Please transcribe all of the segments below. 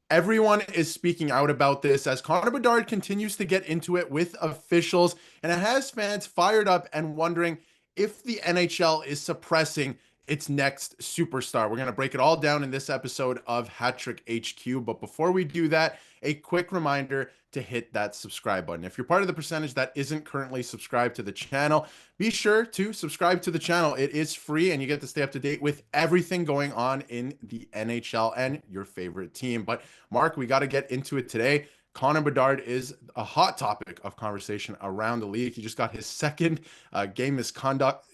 Everyone is speaking out about this as Connor Bedard continues to get into it with officials, and it has fans fired up and wondering if the NHL is suppressing its next superstar. We're going to break it all down in this episode of Hattrick HQ. But before we do that, a quick reminder to hit that subscribe button. If you're part of the percentage that isn't currently subscribed to the channel, be sure to subscribe to the channel. It is free and you get to stay up to date with everything going on in the NHL and your favorite team. But Mark, we got to get into it today. Connor Bedard is a hot topic of conversation around the league. He just got his second game misconduct,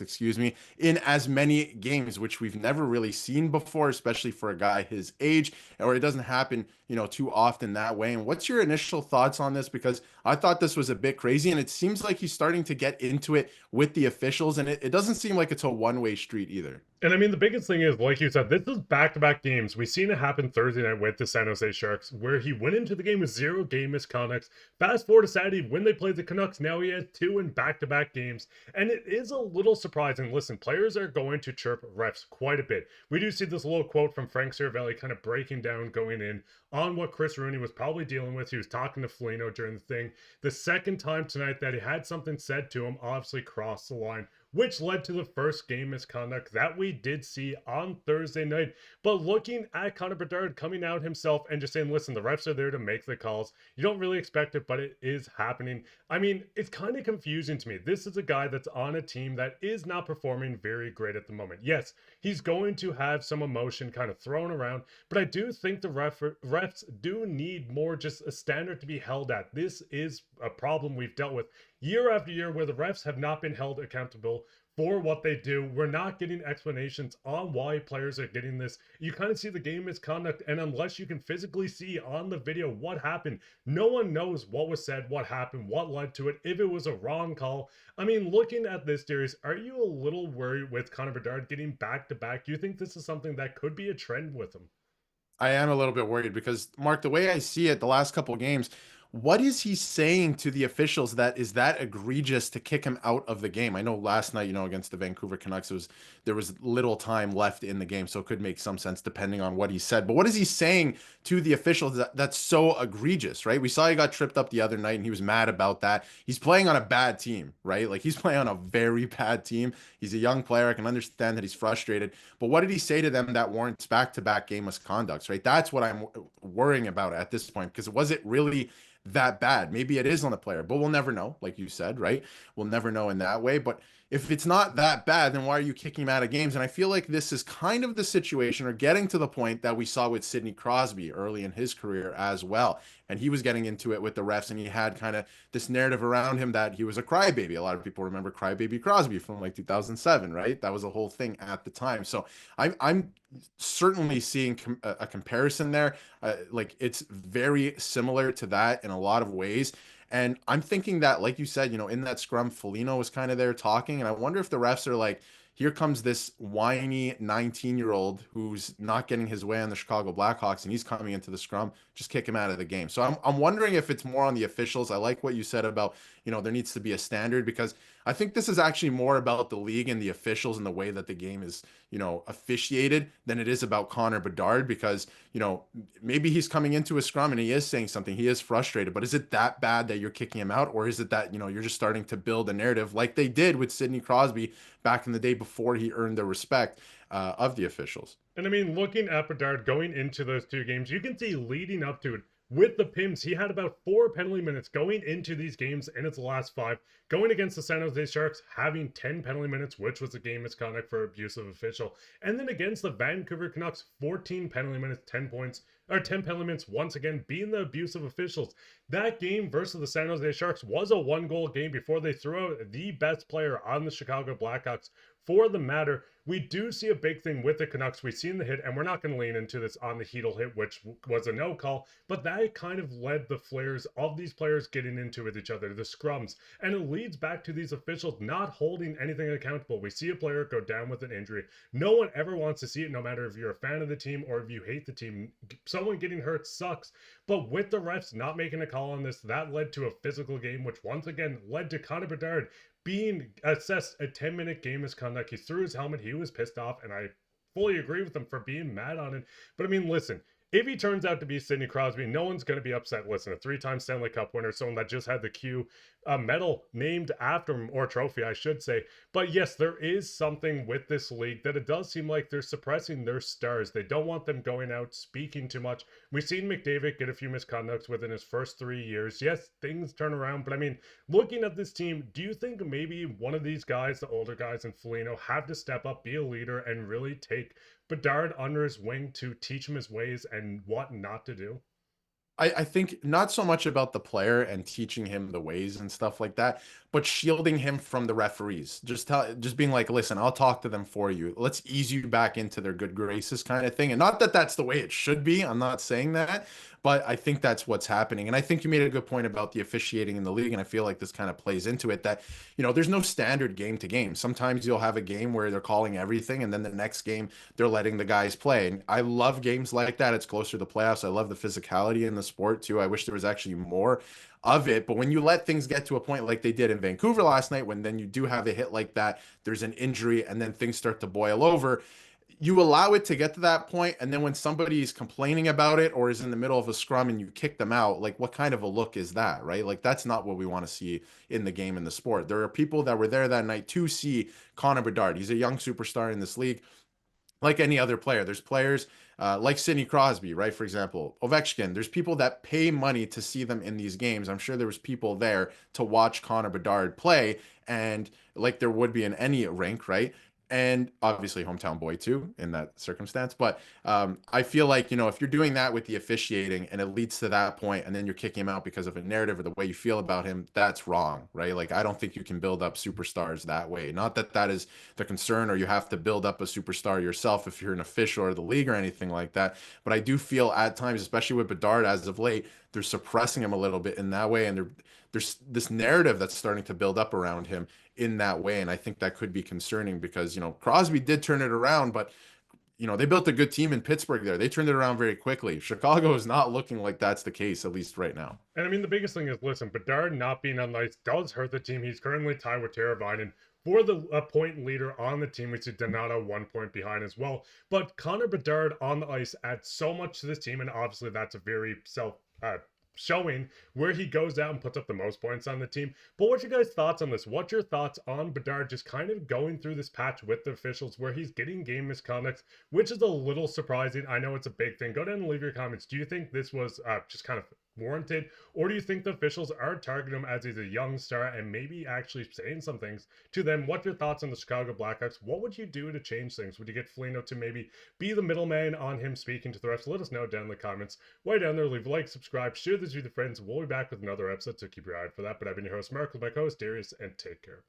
excuse me, in as many games, which we've never really seen before, especially for a guy his age, or it doesn't happen, too often that way. And what's your initial thoughts on this? Because I thought this was a bit crazy, and it seems like he's starting to get into it with the officials, and it doesn't seem like it's a one-way street either. And I mean, the biggest thing is, like you said, this is back-to-back games. We've seen it happen Thursday night with the San Jose Sharks, where he went into the game with 0 game misconducts. Fast forward to Saturday, when they played the Canucks, now he has 2 in back-to-back games. And it is a little surprising. Listen, players are going to chirp refs quite a bit. We do see this little quote from Frank Cervelli kind of breaking down, going in on what Chris Rooney was probably dealing with. He was talking to Foligno during the thing. The second time tonight that he had something said to him obviously crossed the line, which led to the first game misconduct that we did see on Thursday night. But looking at Connor Bedard coming out himself and just saying, listen, the refs are there to make the calls. You don't really expect it, but it is happening. I mean, it's kind of confusing to me. This is a guy that's on a team that is not performing very great at the moment. Yes, he's going to have some emotion kind of thrown around, but I do think the refs do need more just a standard to be held at. This is a problem we've dealt with year after year where the refs have not been held accountable for what they do. We're not getting explanations on why players are getting this. You kind of see the game misconduct, and unless you can physically see on the video what happened, no one knows what was said, what happened, what led to it, if it was a wrong call. I mean, looking at this, Darius, are you a little worried with Connor Bedard getting back to back? Do you think this is something that could be a trend with him? I am a little bit worried because, Mark, the way I see it, the last couple of games, what is he saying to the officials that is that egregious to kick him out of the game? I know last night, against the Vancouver Canucks, there was little time left in the game, so it could make some sense depending on what he said. But what is he saying to the officials that's so egregious, right? We saw he got tripped up the other night and he was mad about that. He's playing on a bad team, right? Like he's playing on a very bad team. He's a young player. I can understand that he's frustrated. But what did he say to them that warrants back-to-back game misconducts, right? That's what I'm worrying about at this point, because was it really that bad? Maybe it is on the player, but we'll never know, like you said, right? We'll never know in that way. But if it's not that bad, then why are you kicking him out of games? And I feel like this is kind of the situation, or getting to the point that we saw with Sidney Crosby early in his career as well. And he was getting into it with the refs, and he had kind of this narrative around him that he was a crybaby. A lot of people remember Crybaby Crosby from like 2007, right? That was a whole thing at the time. So I'm certainly seeing a comparison there. Like it's very similar to that in a lot of ways. And I'm thinking that, like you said, in that scrum, Foligno was kind of there talking. And I wonder if the refs are like, here comes this whiny 19-year-old who's not getting his way on the Chicago Blackhawks, and he's coming into the scrum, just kick him out of the game. So I'm wondering if it's more on the officials. I like what you said about, there needs to be a standard, because I think this is actually more about the league and the officials and the way that the game is, officiated than it is about Connor Bedard, because, maybe he's coming into a scrum and he is saying something, he is frustrated, but is it that bad that you're kicking him out? Or is it that, you're just starting to build a narrative like they did with Sidney Crosby back in the day before he earned the respect of the officials? And I mean, looking at Bedard going into those 2 games, you can see leading up to it with the Pims, he had about 4 penalty minutes going into these games, and it's the last 5. Going against the San Jose Sharks, having 10 penalty minutes, which was a game misconduct for abusive official. And then against the Vancouver Canucks, 14 penalty minutes, 10 points, or 10 penalty minutes, once again being the abusive officials. That game versus the San Jose Sharks was a 1-goal game before they threw out the best player on the Chicago Blackhawks. For the matter, we do see a big thing with the Canucks. We've seen the hit, and we're not going to lean into this on the Heedle hit, which was a no call, but that kind of led the flares of these players getting into with each other, the scrums, and it leads back to these officials not holding anything accountable. We see a player go down with an injury. No one ever wants to see it, no matter if you're a fan of the team or if you hate the team. Someone getting hurt sucks, but with the refs not making a call on this, that led to a physical game, which once again led to Connor Bedard being assessed a 10-minute game misconduct. He threw his helmet. He was pissed off, and I fully agree with him for being mad on it. But I mean, listen, If he turns out to be Sidney Crosby, no one's going to be upset. Listen, a 3-time Stanley Cup winner, someone that just had the Q medal named after him, or trophy, I should say. But yes, there is something with this league that it does seem like they're suppressing their stars. They don't want them going out speaking too much. We've seen McDavid get a few misconducts within his first 3 years. Yes, things turn around, but I mean, looking at this team, do you think maybe one of these guys, the older guys in Foligno, have to step up, be a leader, and really take Bedard under his wing to teach him his ways and what not to do? I think not so much about the player and teaching him the ways and stuff like that, but shielding him from the referees. Just being like, listen, I'll talk to them for you. Let's ease you back into their good graces kind of thing. And not that that's the way it should be. I'm not saying that, but I think that's what's happening. And I think you made a good point about the officiating in the league. And I feel like this kind of plays into it that, there's no standard game to game. Sometimes you'll have a game where they're calling everything, and then the next game they're letting the guys play. And I love games like that. It's closer to the playoffs. I love the physicality in the sport too. I wish there was actually more of it. But when you let things get to a point like they did in Vancouver last night, when then you do have a hit like that, there's an injury, and then things start to boil over, you allow it to get to that point, and then when somebody's complaining about it or is in the middle of a scrum and you kick them out, like what kind of a look is that, right? Like that's not what we want to see in the game, in the sport. There are people that were there that night to see Connor Bedard. He's a young superstar in this league, like any other player. There's players like Sidney Crosby, right? For example, Ovechkin. There's people that pay money to see them in these games. I'm sure there was people there to watch Connor Bedard play, and like there would be in any rink, right? And obviously hometown boy too in that circumstance. But I feel like, if you're doing that with the officiating and it leads to that point and then you're kicking him out because of a narrative or the way you feel about him, that's wrong, right? Like, I don't think you can build up superstars that way. Not that that is the concern, or you have to build up a superstar yourself if you're an official or the league or anything like that. But I do feel at times, especially with Bedard as of late, they're suppressing him a little bit in that way. And there's this narrative that's starting to build up around him in that way. And I think that could be concerning because, Crosby did turn it around, but, they built a good team in Pittsburgh there. They turned it around very quickly. Chicago is not looking like that's the case, at least right now. And I mean, the biggest thing is, listen, Bedard not being on the ice does hurt the team. He's currently tied with Teravainen for the point leader on the team. We see Donato 1 point behind as well. But Connor Bedard on the ice adds so much to this team, and obviously that's a very showing where he goes out and puts up the most points on the team. But what's your guys' thoughts on this? What's your thoughts on Bedard just kind of going through this patch with the officials where he's getting game misconducts, which is a little surprising. I know it's a big thing. Go down and leave your comments. Do you think this was just kind of warranted, or do you think the officials are targeting him as he's a young star and maybe actually saying some things to them? What's your thoughts on the Chicago Blackhawks? What would you do to change things? Would you get Foligno to maybe be the middleman on him speaking to the refs? Let us know down in the comments. Way down there, leave a like, subscribe, share this with your friends. We'll be back with another episode, so keep your eye out for that. But I've been your host, Mark, with my co-host Darius, and take care.